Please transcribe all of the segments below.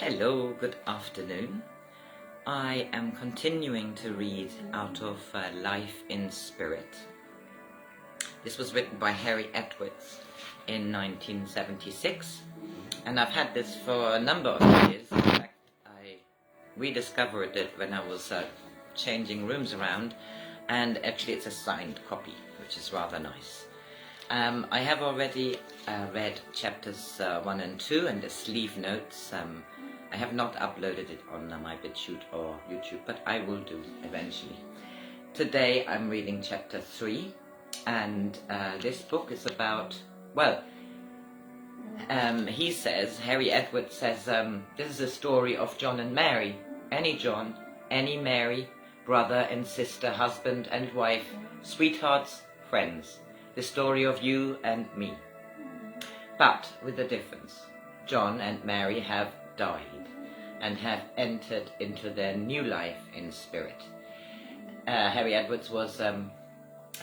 Hello, good afternoon. I am continuing to read out of Life in Spirit. This was written by Harry Edwards in 1976, and I've had this for a number of years. In fact, I rediscovered it when I was changing rooms around, and actually it's a signed copy, which is rather nice. I have already read chapters 1 and 2 and the sleeve notes. I have not uploaded it on my BitChute or YouTube, but I will do eventually. Today I'm reading chapter 3, and this book is about, Harry Edwards says, this is a story of John and Mary. Any John, any Mary, brother and sister, husband and wife, sweethearts, friends. The story of you and me. But with a difference. John and Mary have died and have entered into their new life in spirit. Harry Edwards was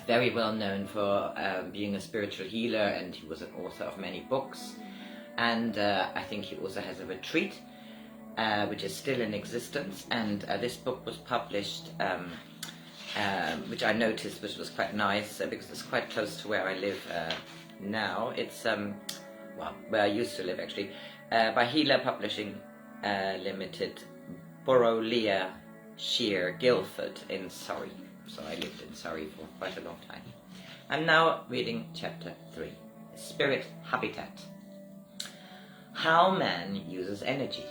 very well known for being a spiritual healer, and he was an author of many books, and I think he also has a retreat which is still in existence, and this book was published which I noticed, which was quite nice because it's quite close to where I live now. It's where I used to live actually, by Healer Publishing Limited, Borrowlea Shear, Guildford in Surrey. So I lived in Surrey for quite a long time. I'm now reading chapter 3, Spirit Habitat. How man uses energy.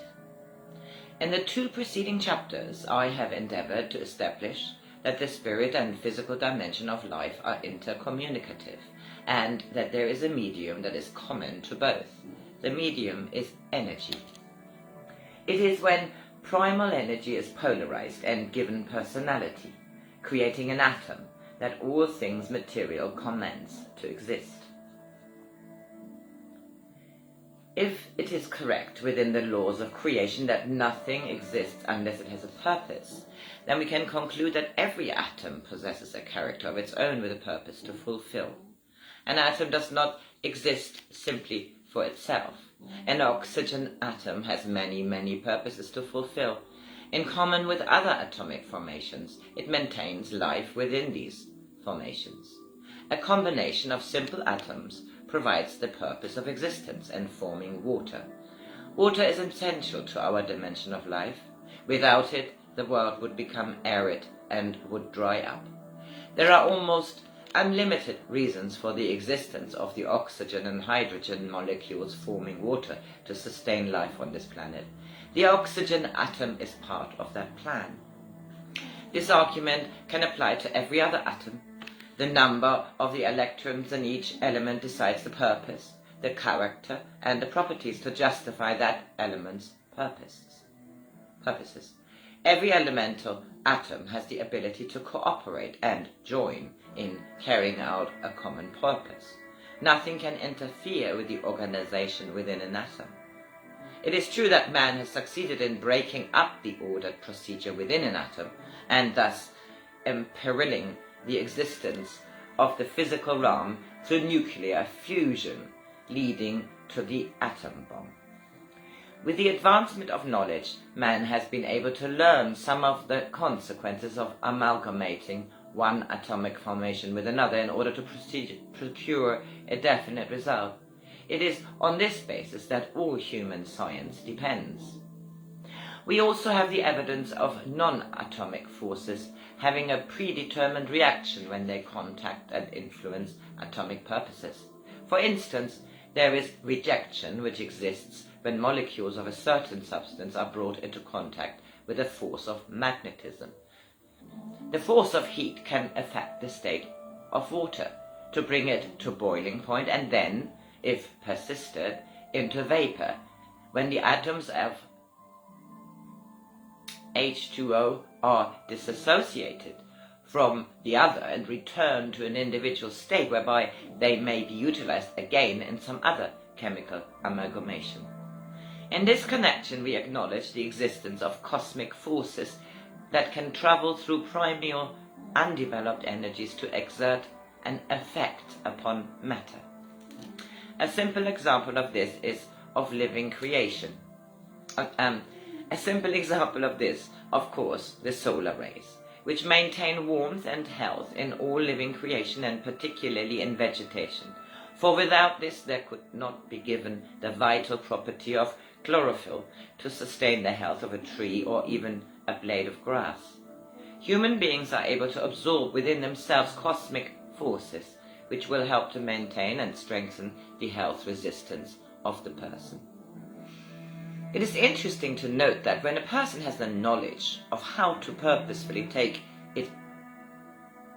In the 2 preceding chapters, I have endeavored to establish that the spirit and physical dimension of life are intercommunicative, and that there is a medium that is common to both. The medium is energy. It is when primal energy is polarized and given personality, creating an atom, that all things material commence to exist. If it is correct within the laws of creation that nothing exists unless it has a purpose, then we can conclude that every atom possesses a character of its own with a purpose to fulfill. An atom does not exist simply for itself. An oxygen atom has many purposes to fulfill. In common with other atomic formations, it maintains life within these formations. A combination of simple atoms provides the purpose of existence and forming water. Water is essential to our dimension of life. Without it, the world would become arid and would dry up. There are almost unlimited reasons for the existence of the oxygen and hydrogen molecules forming water to sustain life on this planet. The oxygen atom is part of that plan. This argument can apply to every other atom. The number of the electrons in each element decides the purpose, the character, and the properties to justify that element's purposes. Every elemental atom has the ability to cooperate and join in carrying out a common purpose. Nothing can interfere with the organization within an atom. It is true that man has succeeded in breaking up the ordered procedure within an atom, and thus imperiling the existence of the physical realm through nuclear fusion, leading to the atom bomb. With the advancement of knowledge, man has been able to learn some of the consequences of amalgamating one atomic formation with another in order to procure a definite result. It is on this basis that all human science depends. We also have the evidence of non-atomic forces having a predetermined reaction when they contact and influence atomic purposes. For instance, there is rejection which exists when molecules of a certain substance are brought into contact with a force of magnetism. The force of heat can affect the state of water to bring it to boiling point, and then, if persisted, into vapor, when the atoms of H2O are disassociated from the other and return to an individual state whereby they may be utilized again in some other chemical amalgamation. In this connection, we acknowledge the existence of cosmic forces that can travel through primeval undeveloped energies to exert an effect upon matter. A simple example of this is of living creation. A simple example of this, of course, the solar rays, which maintain warmth and health in all living creation and particularly in vegetation. For without this there could not be given the vital property of chlorophyll to sustain the health of a tree or even a blade of grass. Human beings are able to absorb within themselves cosmic forces which will help to maintain and strengthen the health resistance of the person. It is interesting to note that when a person has the knowledge of how to purposefully take it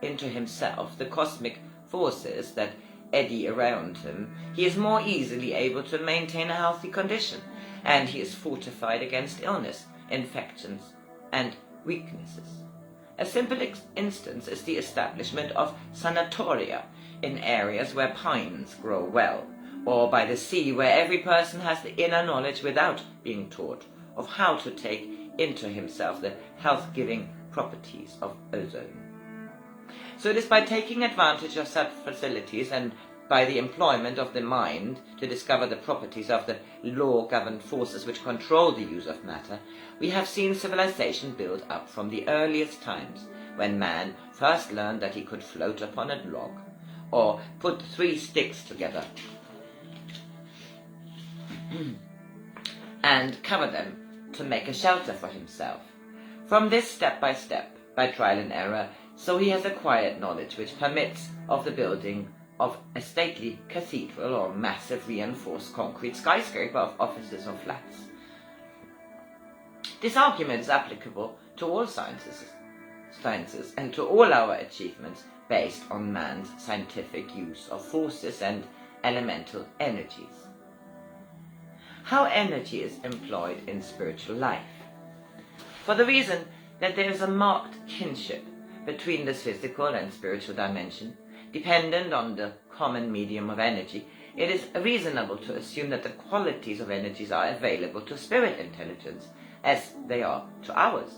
into himself, the cosmic forces that eddy around him, he is more easily able to maintain a healthy condition, and he is fortified against illness, infections, and weaknesses. A simple instance is the establishment of sanatoria in areas where pines grow well, or by the sea, where every person has the inner knowledge without being taught of how to take into himself the health-giving properties of ozone. So it is by taking advantage of such facilities and by the employment of the mind to discover the properties of the law-governed forces which control the use of matter, we have seen civilization build up from the earliest times, when man first learned that he could float upon a log, or put 3 sticks together and cover them to make a shelter for himself. From this, step by step, by trial and error, so he has acquired knowledge which permits of the building of a stately cathedral or massive reinforced concrete skyscraper of offices or flats. This argument is applicable to all sciences and to all our achievements based on man's scientific use of forces and elemental energies. How energy is employed in spiritual life? For the reason that there is a marked kinship between this physical and spiritual dimension, dependent on the common medium of energy, it is reasonable to assume that the qualities of energies are available to spirit intelligence as they are to ours.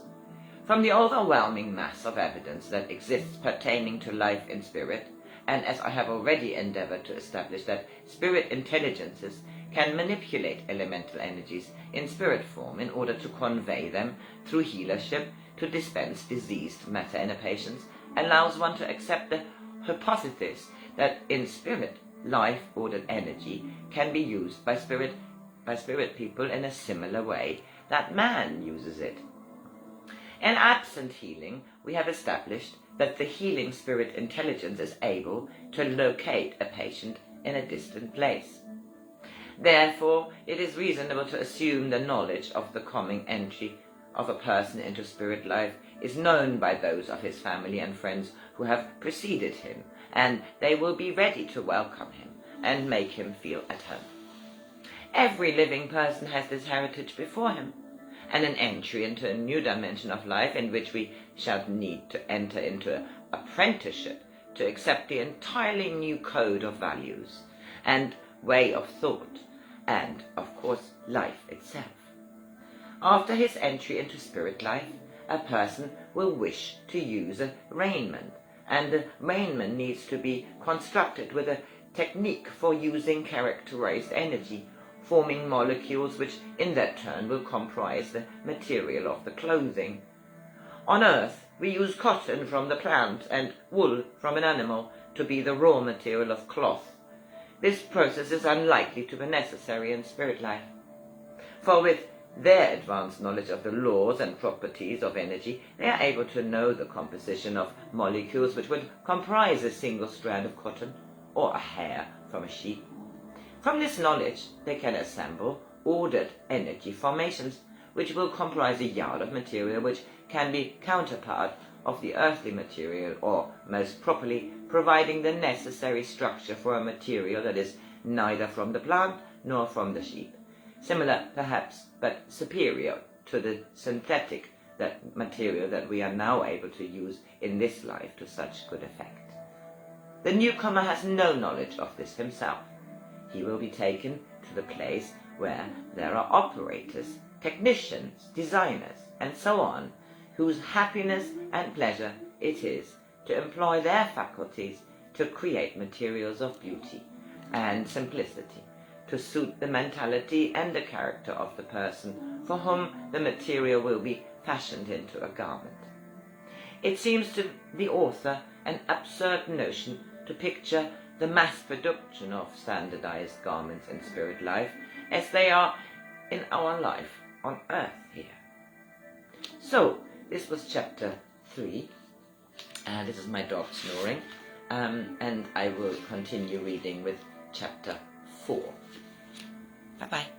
From the overwhelming mass of evidence that exists pertaining to life in spirit, and as I have already endeavored to establish that spirit intelligences can manipulate elemental energies in spirit form in order to convey them through healership to dispense diseased matter in a patient, allows one to accept the hypothesis that in spirit life-ordered energy can be used by spirit people in a similar way that man uses it. In absent healing, we have established that the healing spirit intelligence is able to locate a patient in a distant place. Therefore, it is reasonable to assume the knowledge of the coming entry of a person into spirit life is known by those of his family and friends who have preceded him, and they will be ready to welcome him and make him feel at home. Every living person has this heritage before him, and an entry into a new dimension of life in which we shall need to enter into an apprenticeship to accept the entirely new code of values and way of thought, and, of course, life itself. After his entry into spirit life, a person will wish to use a raiment, and the raiment needs to be constructed with a technique for using characterized energy, forming molecules which in their turn will comprise the material of the clothing. On Earth, we use cotton from the plant and wool from an animal to be the raw material of cloth. This process is unlikely to be necessary in spirit life, for with their advanced knowledge of the laws and properties of energy, they are able to know the composition of molecules which would comprise a single strand of cotton or a hair from a sheep. From this knowledge, they can assemble ordered energy formations which will comprise a yard of material which can be counterpart of the earthly material, or, most properly, providing the necessary structure for a material that is neither from the plant nor from the sheep, similar perhaps but superior to the synthetic material that we are now able to use in this life to such good effect. The newcomer has no knowledge of this himself. He will be taken to the place where there are operators, technicians, designers, and so on, whose happiness and pleasure it is to employ their faculties to create materials of beauty and simplicity, to suit the mentality and the character of the person for whom the material will be fashioned into a garment. It seems to the author an absurd notion to picture the mass production of standardized garments in spirit life as they are in our life on earth here. So, this was chapter 3. This is my dog snoring. And I will continue reading with chapter 4. Bye-bye.